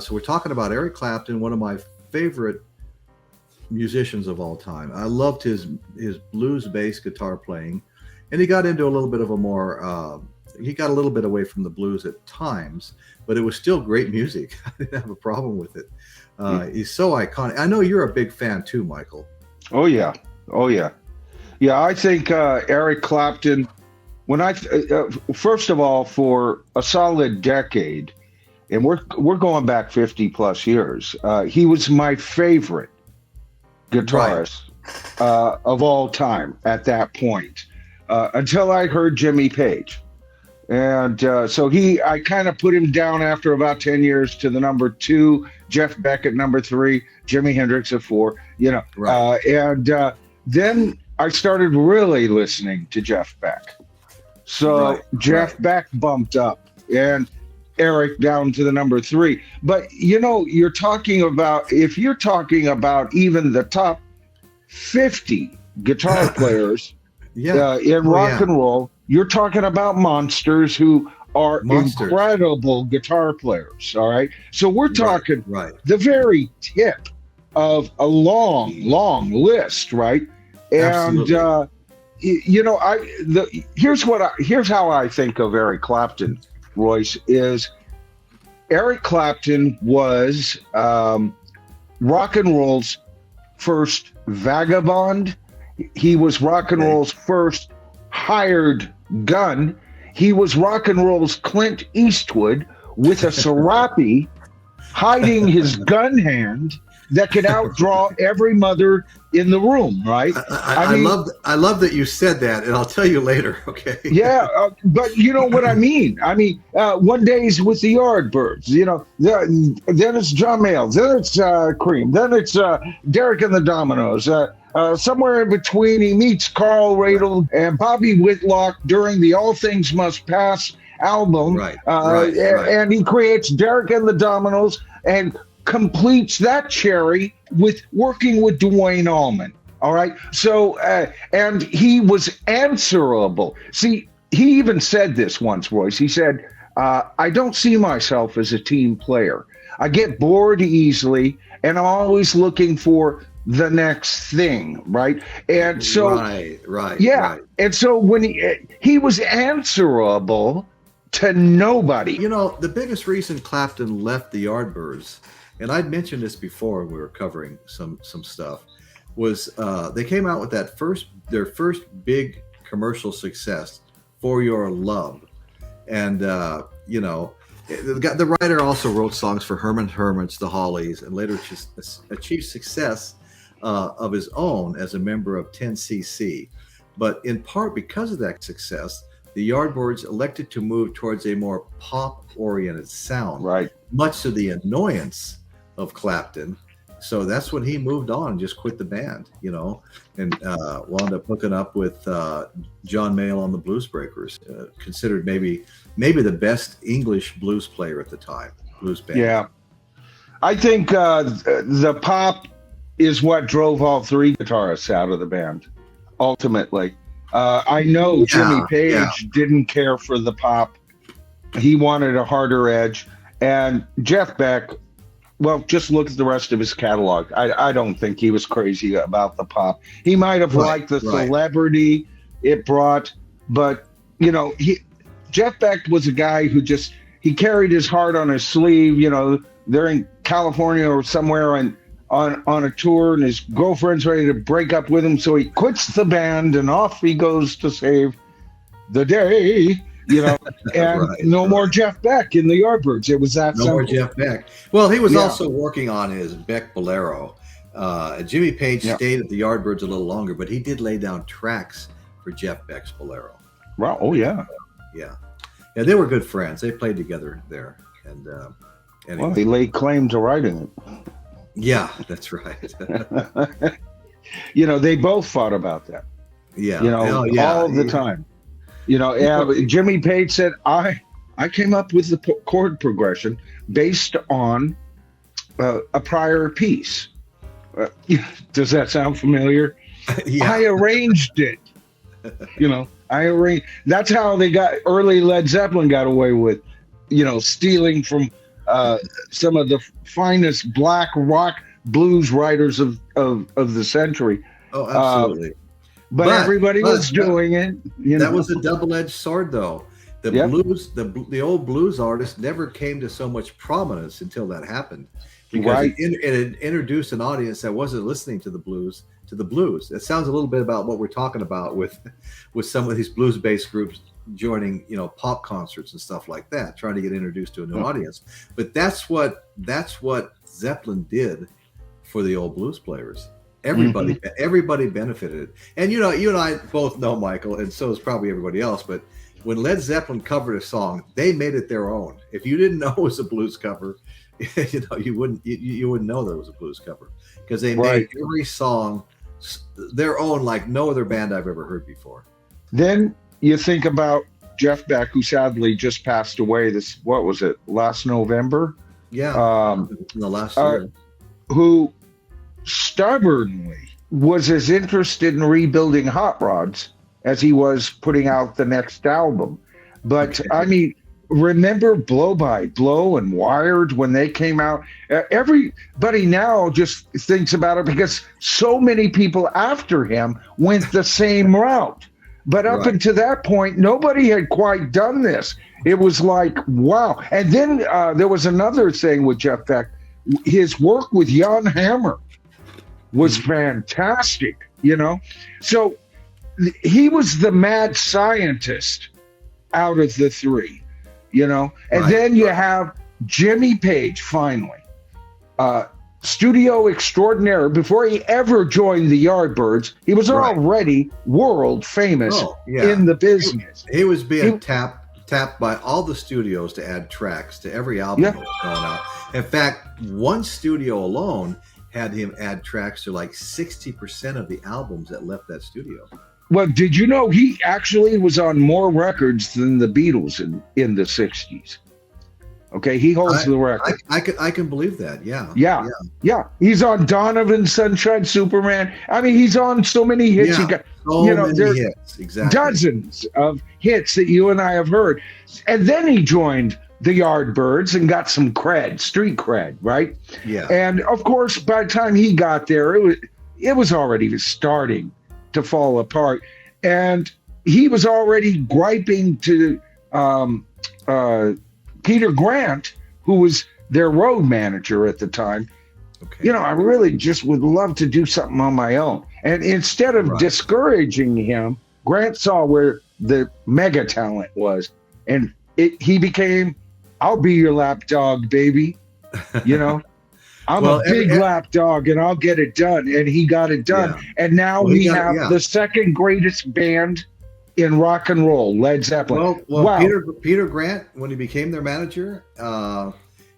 So we're talking about Eric Clapton, one of my favorite musicians of all time. I loved his blues bass guitar playing, and he got into a little bit of a more he got a little bit away from the blues at times, but it was still great music. I didn't have a problem with it. He's so iconic. I know you're a big fan too, Michael. Oh yeah, oh yeah, yeah. I think Eric Clapton. When I first of all, for a solid decade, and we're going back 50 plus years, he was my favorite guitarist of all time at that point, until I heard Jimmy Page. And so I kind of put him down after about 10 years to the number 2, Jeff Beck at number 3, Jimi Hendrix at 4, and then I started really listening to Jeff Beck. So Jeff Beck bumped up and Eric down to the number 3. But, you're talking about, if you're talking about even the top 50 guitar players in rock and roll, you're talking about monsters who are incredible guitar players. All right. So we're talking the very tip of a long, long list. Right. And, here's how I think of Eric Clapton, Royce, is Eric Clapton was rock and roll's first vagabond. He was rock and roll's first hired gun. He was rock and roll's Clint Eastwood with a serape hiding his gun hand that could outdraw every mother in the room, right? I love that you said that, and I'll tell you later, okay? Yeah, but you know what I mean. I mean, one day he's with the Yardbirds, then it's John Mayall, then it's Cream, then it's Derek and the Dominoes. Somewhere in between, he meets Carl Radle and Bobby Whitlock during the All Things Must Pass album. And he creates Derek and the Dominoes and completes that cherry with working with Duane Allman. All right. So, and he was answerable. See, he even said this once, Royce. He said, I don't see myself as a team player. I get bored easily, and I'm always looking for the next thing, right? And so, and so when he was answerable to nobody. The biggest reason Clapton left the Yardbirds, and I'd mentioned this before when we were covering some stuff, was they came out with their first big commercial success, For Your Love, and the writer also wrote songs for Herman Hermits, the Hollies, and later achieved success of his own as a member of 10cc. But in part because of that success, the Yardbirds elected to move towards a more pop-oriented sound, much to the annoyance of Clapton. So that's when he moved on and just quit the band, and wound up hooking up with John Mayall on the Blues Breakers, considered maybe the best English blues player at the time, blues band. Yeah, I think the pop is what drove all 3 guitarists out of the band, ultimately. I know Jimmy Page didn't care for the pop. He wanted a harder edge. And Jeff Beck, well, just look at the rest of his catalog. I don't think he was crazy about the pop. He might have liked the celebrity it brought, but, Jeff Beck was a guy who he carried his heart on his sleeve. They're in California or somewhere and on a tour, and his girlfriend's ready to break up with him, so he quits the band and off he goes to save the day, and no more Jeff Beck in the Yardbirds. It was that simple. No more Jeff Beck. Well, he was also working on his Beck Bolero. Jimmy Page stayed at the Yardbirds a little longer, but he did lay down tracks for Jeff Beck's Bolero. Wow. Oh, yeah. Yeah, they were good friends. They played together there. And anyway. Well, he laid claim to writing it. Yeah, that's right. They both fought about that. Yeah. All the time. Jimmy Page said, I came up with the chord progression based on a prior piece. Does that sound familiar? I arranged it. That's how early Led Zeppelin got away with, stealing from some of the finest black rock blues writers of the century. Oh, absolutely. But everybody was doing it. That was a double-edged sword, though. The Yep. blues, the old blues artists never came to so much prominence until that happened, because Right. it introduced an audience that wasn't listening to the blues. It sounds a little bit about what we're talking about with some of these blues-based groups joining, pop concerts and stuff like that, trying to get introduced to a new audience. But that's what Zeppelin did for the old blues players. Everybody benefited. And you and I both know, Michael, and so is probably everybody else, but when Led Zeppelin covered a song, they made it their own. If you didn't know it was a blues cover, you wouldn't know that it was a blues cover, because they made every song their own, like no other band I've ever heard before. Then you think about Jeff Beck, who sadly just passed away. Last November? Yeah, in the last year. Who stubbornly was as interested in rebuilding Hot Rods as he was putting out the next album. But I mean, remember Blow by Blow and Wired when they came out? Everybody now just thinks about it because so many people after him went the same route. But up until that point, nobody had quite done this. It was like, wow. And then there was another thing with Jeff Beck. His work with Jan Hammer was fantastic, So he was the mad scientist out of the three, And then you have Jimmy Page, finally. Studio extraordinaire. Before he ever joined the Yardbirds, he was already world famous in the business. He was being tapped by all the studios to add tracks to every album that was going out. In fact, one studio alone had him add tracks to like 60% of the albums that left that studio. Well, did you know he actually was on more records than the Beatles in the 60s? Okay, he holds the record. I can believe that. Yeah. He's on Donovan, Sunshine, Superman. I mean, he's on so many hits. Yeah. He got, many hits. Exactly. Dozens of hits that you and I have heard. And then he joined the Yardbirds and got some street cred, right? Yeah. And of course, by the time he got there, it was already starting to fall apart, and he was already griping to Peter Grant, who was their road manager at the time. Okay. I really just would love to do something on my own. And instead of discouraging him, Grant saw where the mega talent was, and he became, I'll be your lapdog, baby. I'm a big lapdog, and I'll get it done. And he got it done. Yeah. And now we have the second greatest band in rock and roll, Led Zeppelin. Well, wow. Peter Grant, when he became their manager,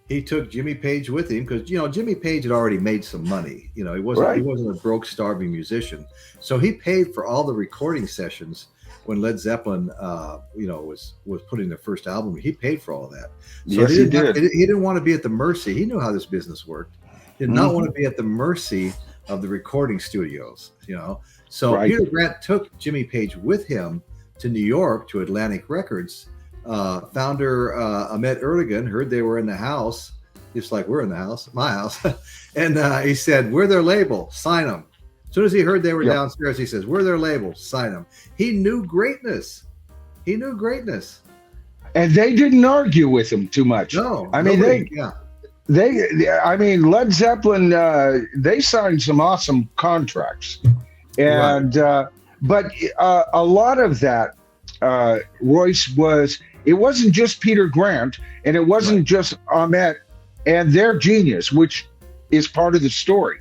he took Jimmy Page with him because Jimmy Page had already made some money. He wasn't a broke, starving musician, so he paid for all the recording sessions when Led Zeppelin, was putting their first album. He paid for all of that. So yes, he did. He didn't want to be at the mercy. He knew how this business worked. He did not want to be at the mercy of the recording studios. So Peter Grant took Jimmy Page with him to New York, to Atlantic Records. Founder Ahmet Ertegun heard they were in the house, just like we're in the house, my house. And he said, we're their label, sign them. As soon as he heard they were downstairs, he says, we're their label, sign them. He knew greatness. And they didn't argue with him too much. No. I mean, Led Zeppelin, they signed some awesome contracts. And, but a lot of that, Royce, it wasn't just Peter Grant, and it wasn't just Ahmet and their genius, which is part of the story.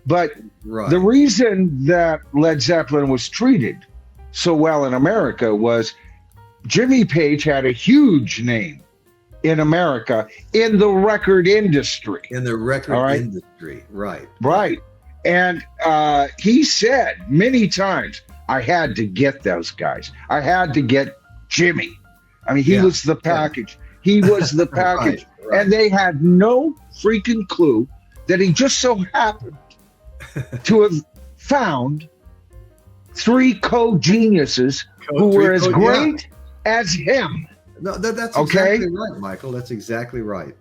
But the reason that Led Zeppelin was treated so well in America was Jimmy Page had a huge name in America in the record industry. Industry, right. Right. And he said many times, I had to get those guys. I had to get Jimmy. I mean, he was the package. He was the package. Right. And they had no freaking clue that he just so happened to have found three co-geniuses who were as great as him. No, that's exactly right, Michael. That's exactly right.